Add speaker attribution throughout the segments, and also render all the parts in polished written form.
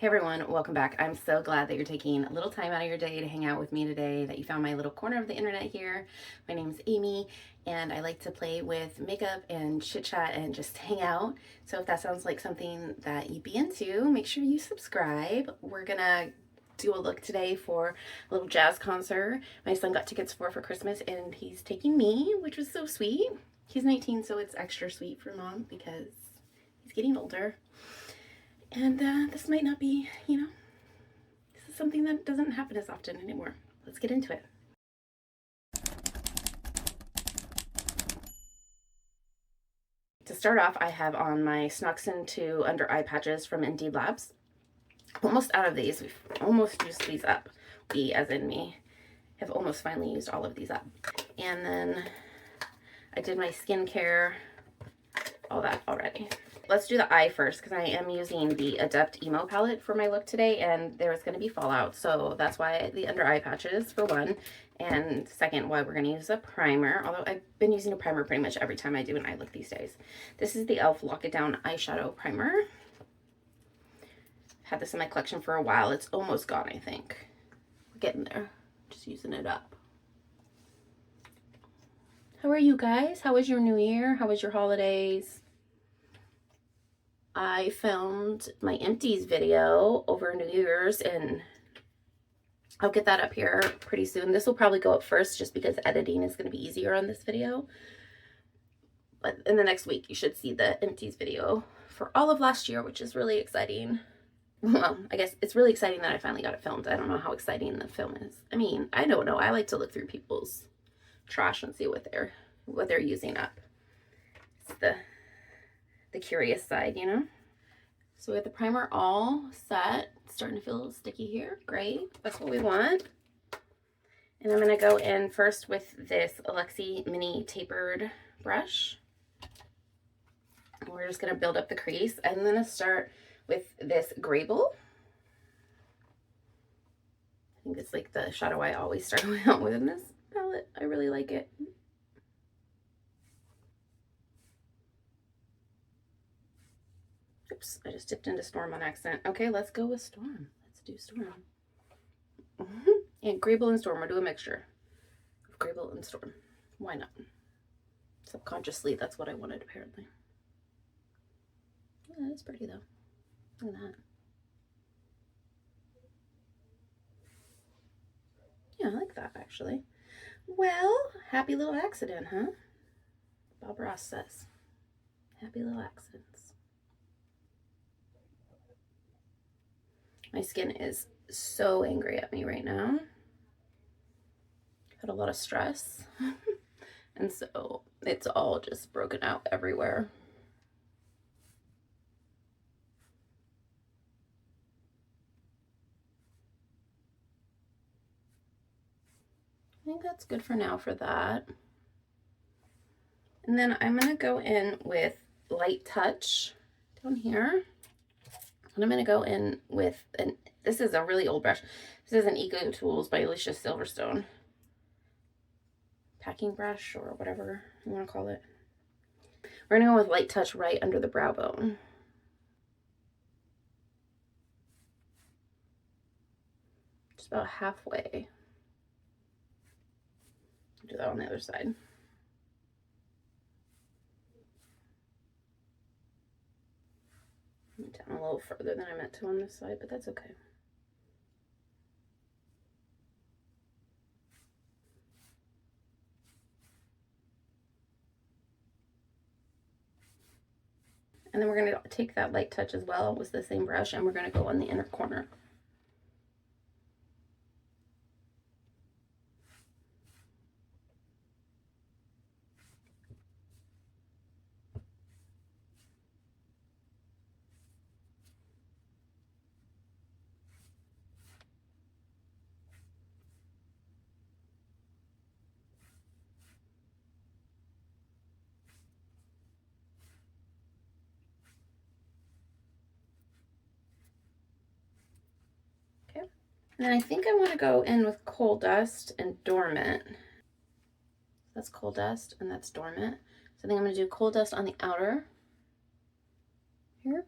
Speaker 1: Hey everyone, welcome back. I'm so glad that you're taking a little time out of your day to hang out with me today, that you found my little corner of the internet here. My name's Amy, and I like to play with makeup and chit chat and just hang out. So if that sounds like something that you'd be into, make sure you subscribe. We're gonna do a look today for a little jazz concert my son got tickets for Christmas, and he's taking me, which was so sweet. He's 19, so it's extra sweet for mom because he's getting older. And this might not be, this is something that doesn't happen as often anymore. Let's get into it. To start off, I have on my Snoxin 2 under eye patches from Indeed Labs. Almost out of these. We've almost used these up. We, as in me, have almost finally used all of these up. And then I did my skincare, all that already. Let's do the eye first, because I am using the Adept Emo palette for my look today, and there's going to be fallout, so that's why the under eye patches, for one, and second, why we're going to use a primer, although I've been using a primer pretty much every time I do an eye look these days. This is the e.l.f. Lock It Down Eyeshadow Primer. Had this in my collection for a while. It's almost gone, I think. We're getting there. Just using it up. How are you guys? How was your new year? How was your holidays? I filmed my empties video over New Year's, and I'll get that up here pretty soon. This will probably go up first just because editing is going to be easier on this video. But in the next week, you should see the empties video for all of last year, which is really exciting. Well, I guess it's really exciting that I finally got it filmed. I don't know how exciting the film is. I mean, I don't know. I like to look through people's trash and see what they're using up. It's the curious side, you know? So we have the primer all set. It's starting to feel a little sticky here. Great. That's what we want. And I'm going to go in first with this Alexi Mini Tapered brush. We're just going to build up the crease. I'm going to start with this Grable. I think it's like the shadow I always start out with in this palette. I really like it. Oops, I just dipped into Storm on accident. Okay, let's go with Storm. Let's do Storm. And Grable and Storm, we'll do a mixture of Grable and Storm. Why not? Subconsciously, that's what I wanted, apparently. Yeah, that's pretty, though. Look at that. Yeah, I like that, actually. Well, happy little accident, huh? Bob Ross says. Happy little accidents. My skin is so angry at me right now. Had a lot of stress. And so it's all just broken out everywhere. I think that's good for now for that. And then I'm going to go in with Light Touch down here. And I'm going to go in with, this is a really old brush. This is an Eco Tools by Alicia Silverstone. Packing brush or whatever you want to call it. We're going to go with Light Touch right under the brow bone. Just about halfway. Do that on the other side. Down a little further than I meant to on this side, but that's okay. And then we're going to take that Light Touch as well with the same brush, and we're going to go on the inner corner. Okay. And then I think I want to go in with Coal Dust and Dormant. That's Coal Dust and that's Dormant. So I think I'm going to do Coal Dust on the outer here.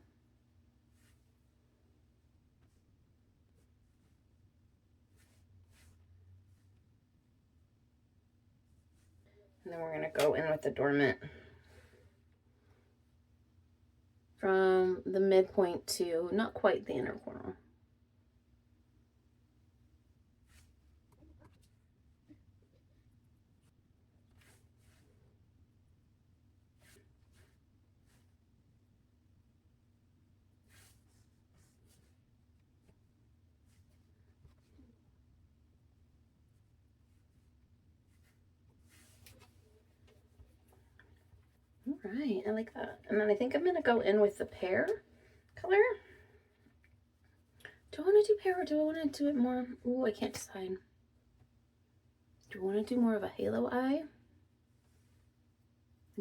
Speaker 1: And then we're going to go in with the dormant from the midpoint to not quite the inner corner. All right, I like that. And then I think I'm going to go in with the pear color. Do I want to do pear or do I want to do it more? Ooh, I can't decide. Do I want to do more of a halo eye?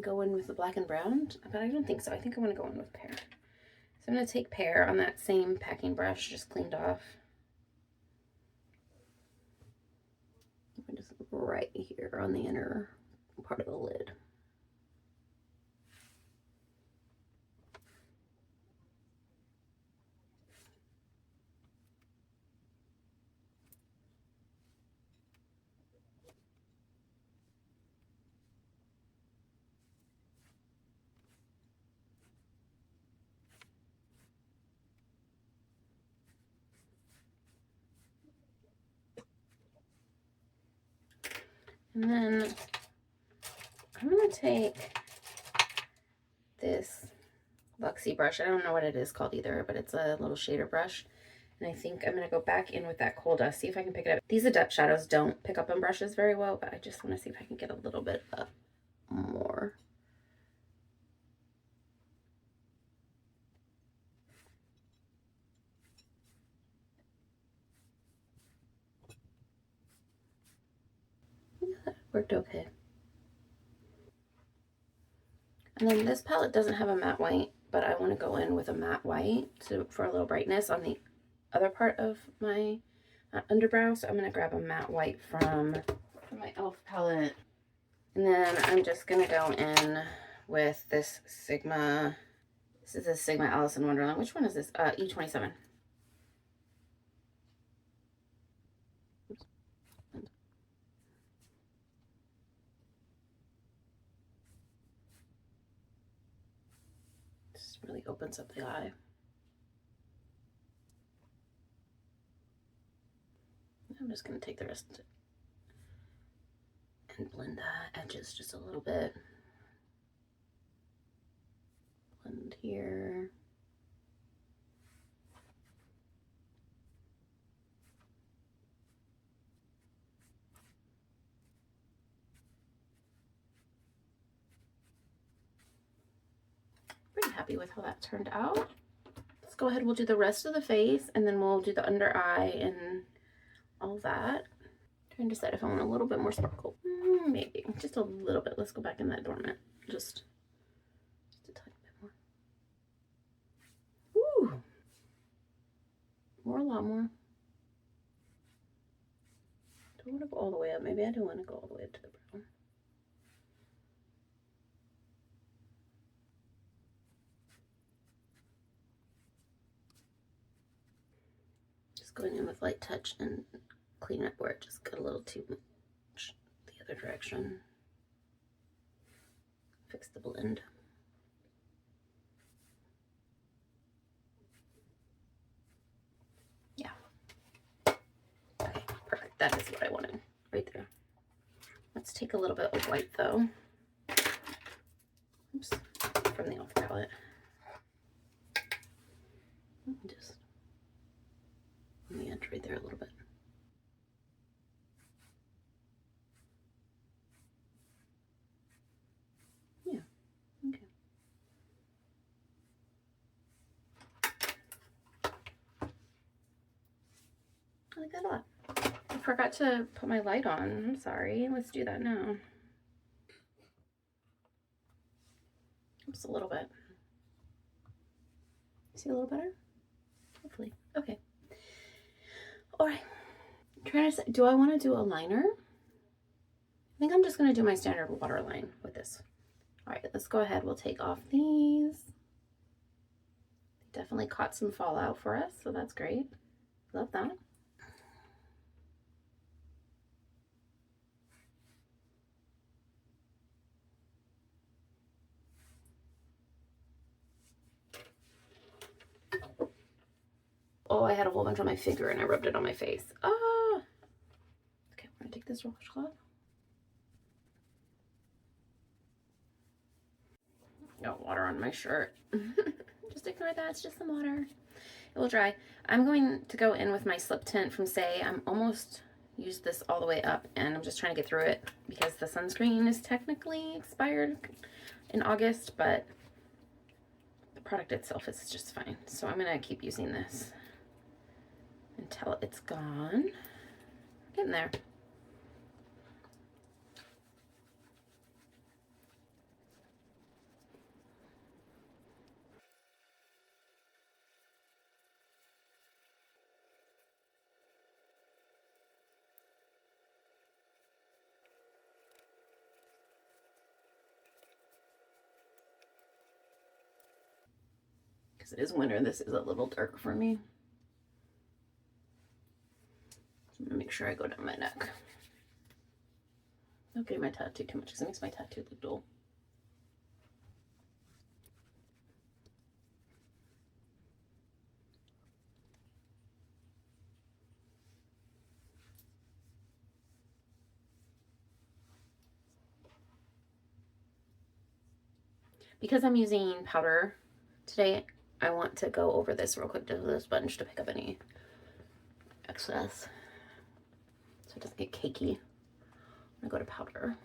Speaker 1: Go in with the black and brown? But I don't think so. I think I want to go in with pear. So I'm going to take pear on that same packing brush, just cleaned off. Just right here on the inner part of the lid. And then I'm going to take this Luxie brush. I don't know what it is called either, but it's a little shader brush. And I think I'm going to go back in with that Coal Dust, see if I can pick it up. These Adept shadows don't pick up on brushes very well, but I just want to see if I can get a little bit more. Yeah, that worked okay. And then this palette doesn't have a matte white, but I want to go in with a matte white for a little brightness on the other part of my underbrow. So I'm going to grab a matte white from my e.l.f. palette. And then I'm just going to go in with this Sigma. This is a Sigma Alice in Wonderland. Which one is this? E27. This really opens up the eye. I'm just going to take the rest and blend the edges just a little bit. Blend here. Pretty happy with how that turned out. Let's go ahead, we'll do the rest of the face and then we'll do the under eye and all that. Trying to decide if I want a little bit more sparkle. Maybe just a little bit. Let's go back in that dormant. Just a tiny bit more. Ooh. More, a lot more. Don't want to go all the way up. Maybe I do want to go all the way up to the brown. Just going in with light touch and clean up where it just got a little too much the other direction. Fix the blend. Yeah. Okay, perfect. That is what I wanted right there. Let's take a little bit of white though. Oops, from the e.l.f. palette. Just on the edge right there a little bit. Yeah, okay. I like that a lot. I forgot to put my light on. I'm sorry. Let's do that now. Just a little bit. See a little better? Hopefully. Okay. All right. I'm trying to say, do I want to do a liner? I think I'm just going to do my standard waterline with this. All right, let's go ahead. We'll take off these. They definitely caught some fallout for us, so that's great. Love that. Oh, I had a whole bunch on my finger and I rubbed it on my face. Ah. Okay, I'm gonna take this washcloth. Got water on my shirt. Just ignore that, it's just some water. It will dry. I'm going to go in with my slip tint from Saie. I'm almost used this all the way up and I'm just trying to get through it because the sunscreen is technically expired in August, but the product itself is just fine. So I'm gonna keep using this until it's gone. Getting there. Because it is winter, this is a little dark for me. So I'm gonna make sure I go down my neck. Don't get my tattoo too much because it makes my tattoo look dull. Because I'm using powder today, I want to go over this real quick to the sponge to pick up any excess so it doesn't get cakey. I'm gonna go to powder.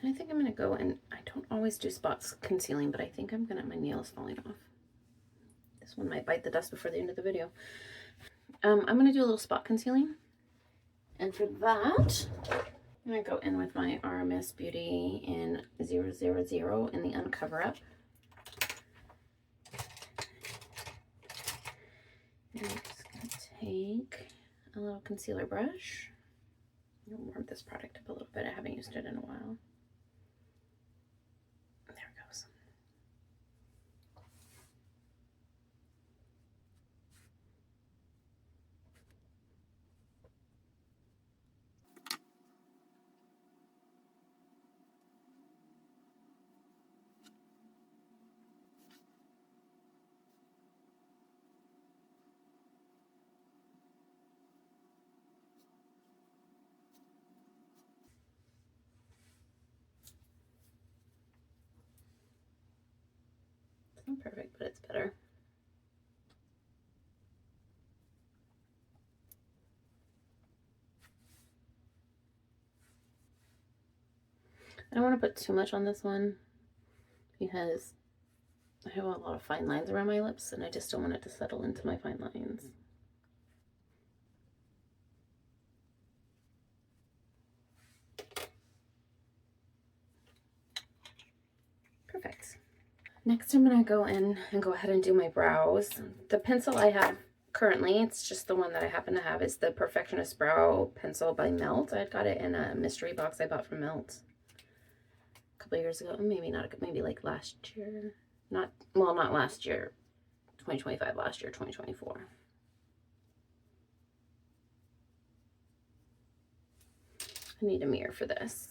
Speaker 1: And I think I'm gonna go and I don't always do spots concealing, but I think I'm gonna, my nail is falling off. This one might bite the dust before the end of the video. I'm gonna do a little spot concealing. And for that, I'm gonna go in with my RMS Beauty in 000 in the Uncover Up. And I'm just gonna take a little concealer brush. I'm gonna warm this product up a little bit. I haven't used it in a while. There it goes. It's not perfect, but it's better. I don't want to put too much on this one because I have a lot of fine lines around my lips and I just don't want it to settle into my fine lines. Perfect. Next I'm going to go in and go ahead and do my brows. The pencil I have currently, it's just the one that I happen to have, is the Perfectionist Brow Pencil by Melt. I got it in a mystery box I bought from Melt a couple years ago. Maybe not, maybe like last year. Not last year, 2025, last year, 2024. I need a mirror for this.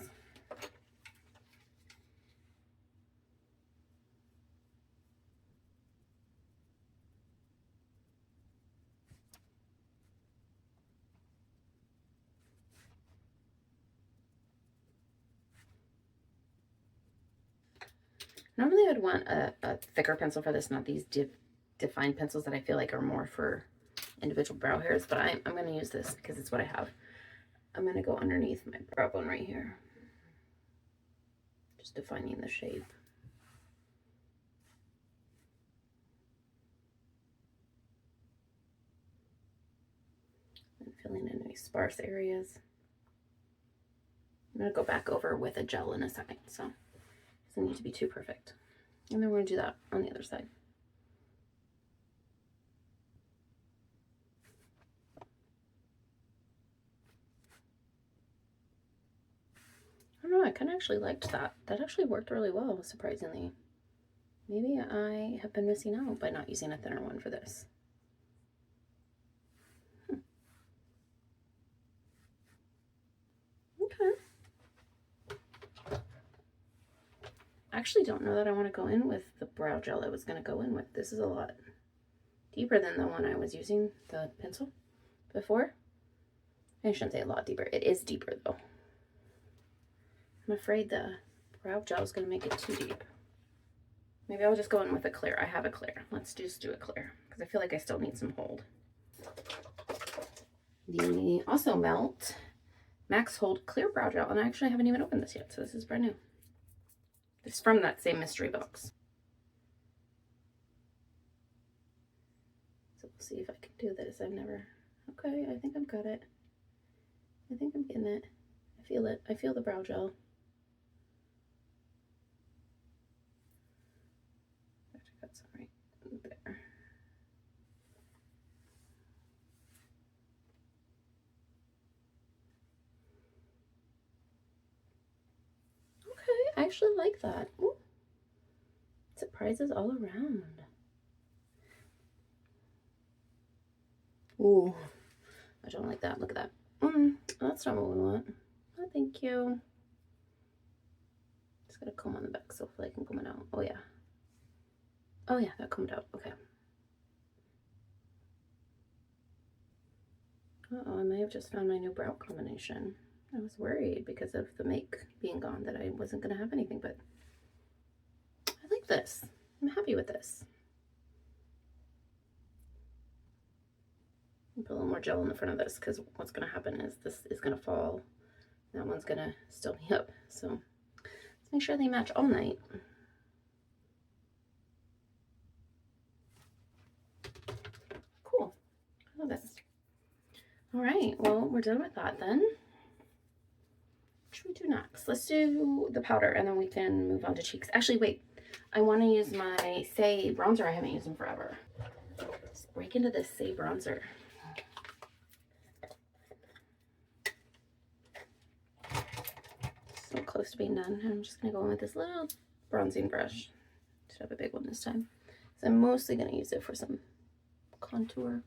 Speaker 1: Normally I'd want a thicker pencil for this, not these defined pencils that I feel like are more for individual brow hairs, but I'm going to use this because it's what I have. I'm going to go underneath my brow bone right here, just defining the shape. And filling in any sparse areas. I'm going to go back over with a gel in a second, so it doesn't need to be too perfect. And then we're going to do that on the other side. I don't know, I kind of actually liked that. That actually worked really well, surprisingly. Maybe I have been missing out by not using a thinner one for this. I actually don't know that I want to go in with the brow gel I was going to go in with. This is a lot deeper than the one I was using, the pencil, before. I shouldn't say a lot deeper. It is deeper, though. I'm afraid the brow gel is going to make it too deep. Maybe I'll just go in with a clear. I have a clear. Let's just do a clear, because I feel like I still need some hold. The Also Melt Max Hold Clear Brow Gel, and I actually haven't even opened this yet, so this is brand new. It's from that same mystery box. So we'll see if I can do this. I've never... Okay, I think I've got it. I think I'm getting it. I feel it. I feel the brow gel. I got some right there. Okay, I actually like that. Ooh. Surprises all around. Ooh, I don't like that. Look at that. That's not what we want. Oh, thank you. Just got a comb on the back so hopefully I can comb it out. Oh, yeah. Oh, yeah, that combed out. Okay. Uh-oh, I may have just found my new brow combination. I was worried because of the make being gone that I wasn't going to have anything, but I like this. I'm happy with this. Put a little more gel in the front of this because what's going to happen is this is going to fall. That one's going to still be up. So let's make sure they match all night. Cool. I love this. All right. Well, we're done with that then. What should we do next? Let's do the powder and then we can move on to cheeks. Actually, wait. I want to use my Saie bronzer. I haven't used in forever. Let's break into this Saie bronzer. So close to being done. I'm just going to go in with this little bronzing brush. Should have a big one this time. So I'm mostly going to use it for some contour.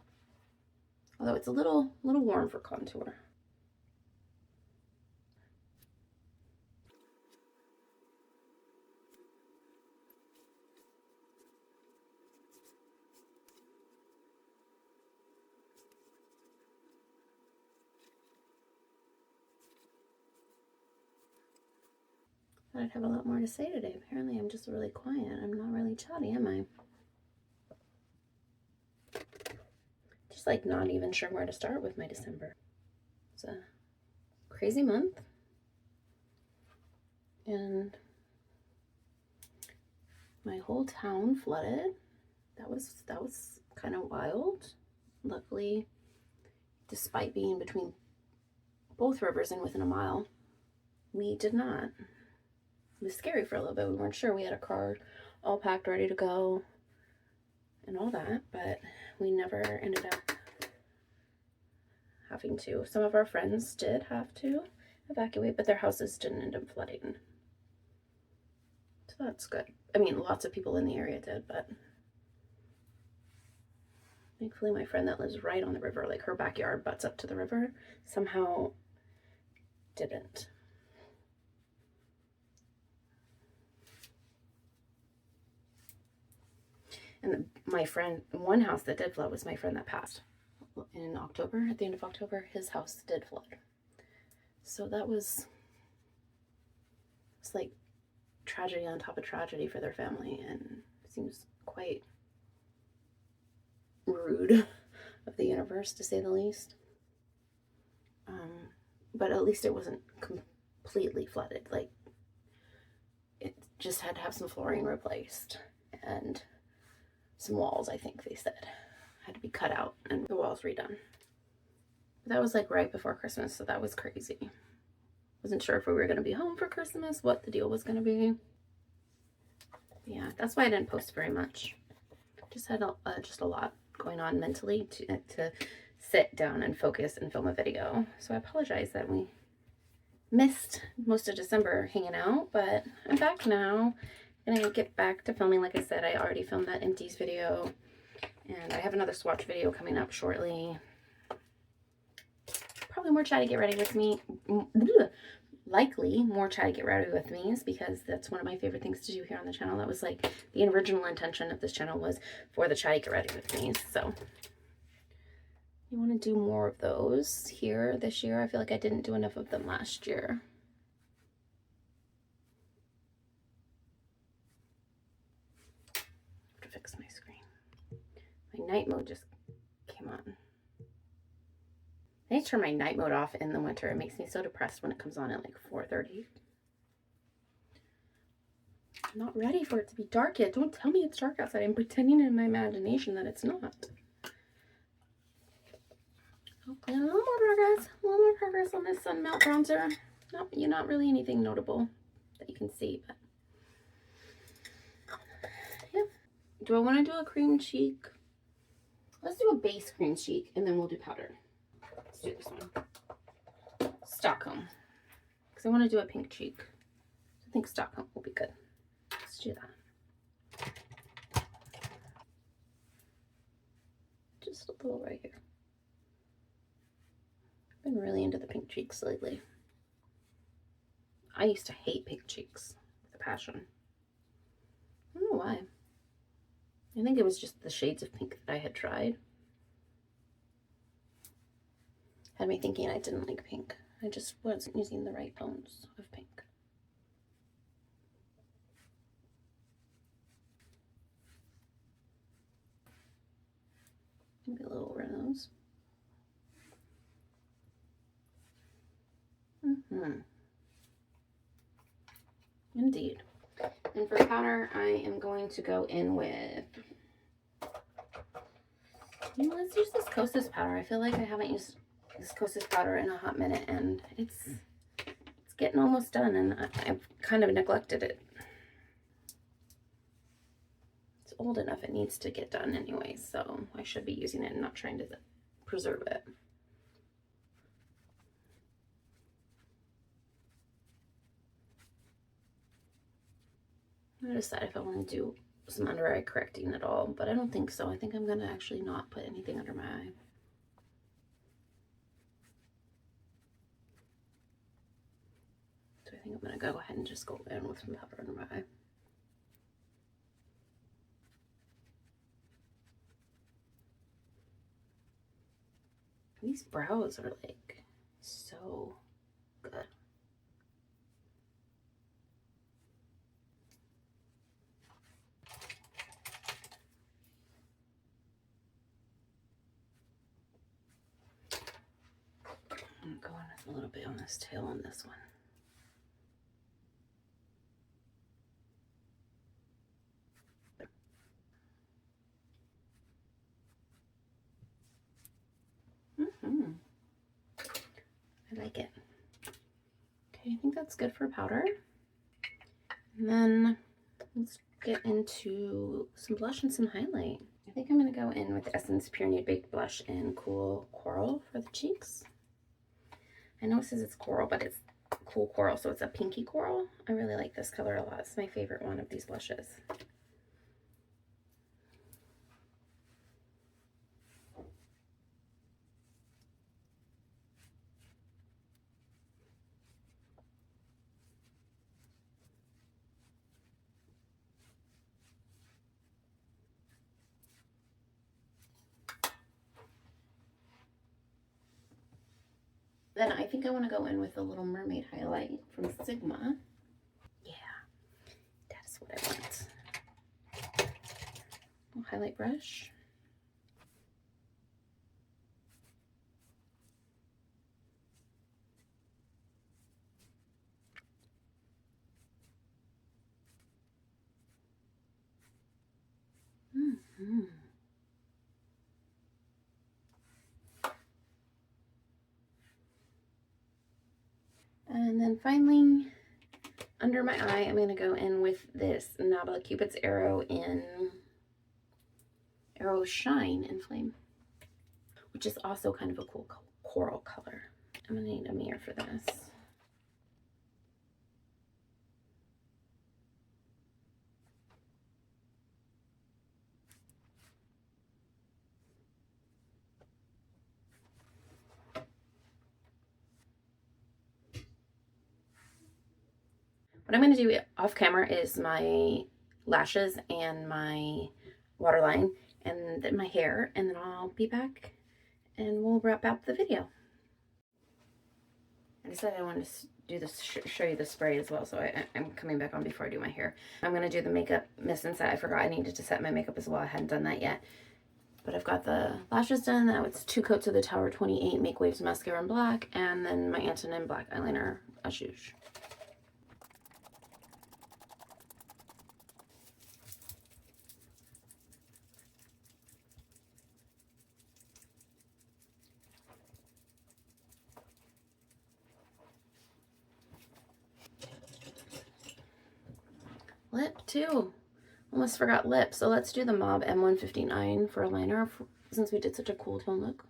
Speaker 1: Although it's a little warm for contour. Thought I'd have a lot more to say today. Apparently I'm just really quiet. I'm not really chatty, am I? Just like not even sure where to start with my December. It's a crazy month. And my whole town flooded. That was kind of wild. Luckily, despite being between both rivers and within a mile, we did not. It was scary for a little bit. We weren't sure. We had a car all packed, ready to go, and all that, but we never ended up having to. Some of our friends did have to evacuate, but their houses didn't end up flooding. So that's good. I mean, lots of people in the area did, but thankfully my friend that lives right on the river, like her backyard butts up to the river, somehow didn't. And my friend, one house that did flood was my friend that passed in October. At the end of October, his house did flood. So that was, it's like tragedy on top of tragedy for their family, and it seems quite rude of the universe, to say the least. But at least it wasn't completely flooded. Like, it just had to have some flooring replaced and some walls, I think they said, had to be cut out and the walls redone. But that was like right before Christmas, so that was crazy. Wasn't sure if we were going to be home for Christmas, what the deal was going to be. Yeah, that's why I didn't post very much. Just had just a lot going on mentally to sit down and focus and film a video. So I apologize that we missed most of December hanging out, but I'm back now. I'm gonna get back to filming. Like I said, I already filmed that empties video, and I have another swatch video coming up shortly. Probably more chatty. Get ready with me. likely more Chatty Get Rowdy with Me's, because that's one of my favorite things to do here on the channel. That was like the original intention of this channel, was for the Chatty Get Rowdy with Me's. So you want to do more of those here this year. I feel like I didn't do enough of them last year. I have to fix my screen. My night mode just came on. I need to turn my night mode off in the winter. It makes me so depressed when it comes on at like 4:30. I'm not ready for it to be dark yet. Don't tell me it's dark outside. I'm pretending in my imagination that it's not. Hopefully a little more progress. A little more progress on this Sun Melt bronzer. Not really anything notable that you can see, but yeah. Do I want to do a cream cheek? Let's do a base cream cheek and then we'll do powder. Let's do this one. Stockholm. Because I want to do a pink cheek. I think Stockholm will be good. Let's do that. Just a little right here. I've been really into the pink cheeks lately. I used to hate pink cheeks with a passion. I don't know why. I think it was just the shades of pink that I had tried. Had me thinking I didn't like pink. I just wasn't using the right tones of pink. Maybe a little over those. Indeed. And for powder, I am going to go in with, let's use this Kosas powder. I feel like I haven't used this Kosas powder in a hot minute, and it's getting almost done, and I've kind of neglected it. It's old enough, it needs to get done anyway, so I should be using it and not trying to preserve it. I'm gonna decide if I want to do some under eye correcting at all, but I don't think so. I think I'm gonna actually not put anything under my eye. So I think I'm gonna go ahead and just go in with some powder under my eye. These brows are like so good. I'm going with a little bit on this tail on this one. I like it. Okay, I think that's good for powder. And then let's get into some blush and some highlight. I think I'm going to go in with Essence Pure Nude Baked Blush in Cool Coral for the cheeks. I know it says it's coral, but it's cool coral, so it's a pinky coral. I really like this color a lot. It's my favorite one of these blushes. Then I think I want to go in with a Little Mermaid highlight from Sigma. Yeah, that's what I want. Little highlight brush. And then finally, under my eye, I'm going to go in with this Nabla Cupid's Arrow in Arrow Shine in Flame, which is also kind of a cool coral color. I'm going to need a mirror for this. What I'm going to do off camera is my lashes and my waterline and then my hair, and then I'll be back and we'll wrap up the video. I decided I wanted to do this, show you the spray as well, so I'm coming back on before I do my hair. I'm going to do the makeup mist and set. I forgot I needed to set my makeup as well. I hadn't done that yet. But I've got the lashes done. Now it's 2 coats of the Tower 28 Make Waves mascara in black, and then my Antonym black eyeliner as usual. Lip too. Almost forgot lip. So let's do the Mob M159 for a liner since we did such a cool tone look.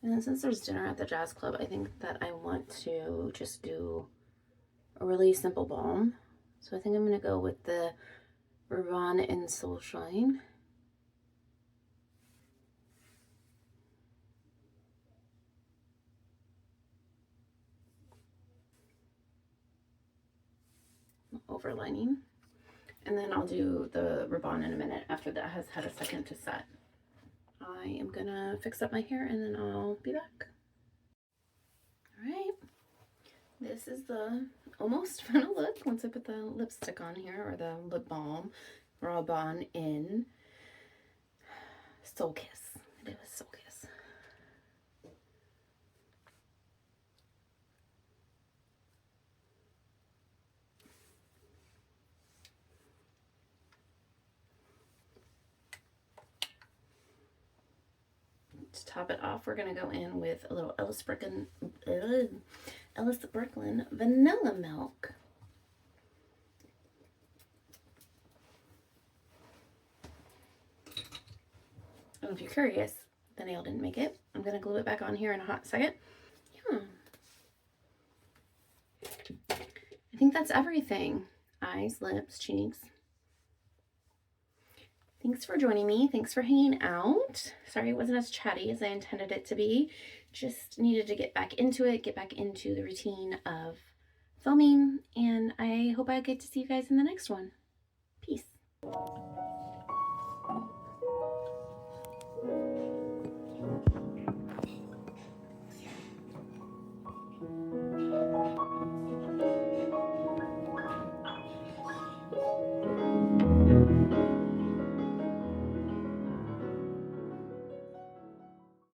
Speaker 1: And then since there's dinner at the Jazz Club, I think that I want to just do a really simple balm. So I think I'm going to go with the Rabanne in Soul Shine. Overlining. And then I'll do the Rabanne in a minute after that has had a second to set. I am gonna fix up my hair and then I'll be back. All right, this is the almost final look once I put the lipstick on here, or the lip balm. Rabanne in Soul Kiss. It was Soul Kiss. To top it off, we're gonna go in with a little Ellis Brooklyn Vanilla Milk. And if you're curious, the nail didn't make it. I'm gonna glue it back on here in a hot second. Yeah. I think that's everything. Eyes, lips, cheeks. Thanks for joining me. Thanks for hanging out. Sorry it wasn't as chatty as I intended it to be. Just needed to get back into it, get back into the routine of filming, and I hope I get to see you guys in the next one. Peace.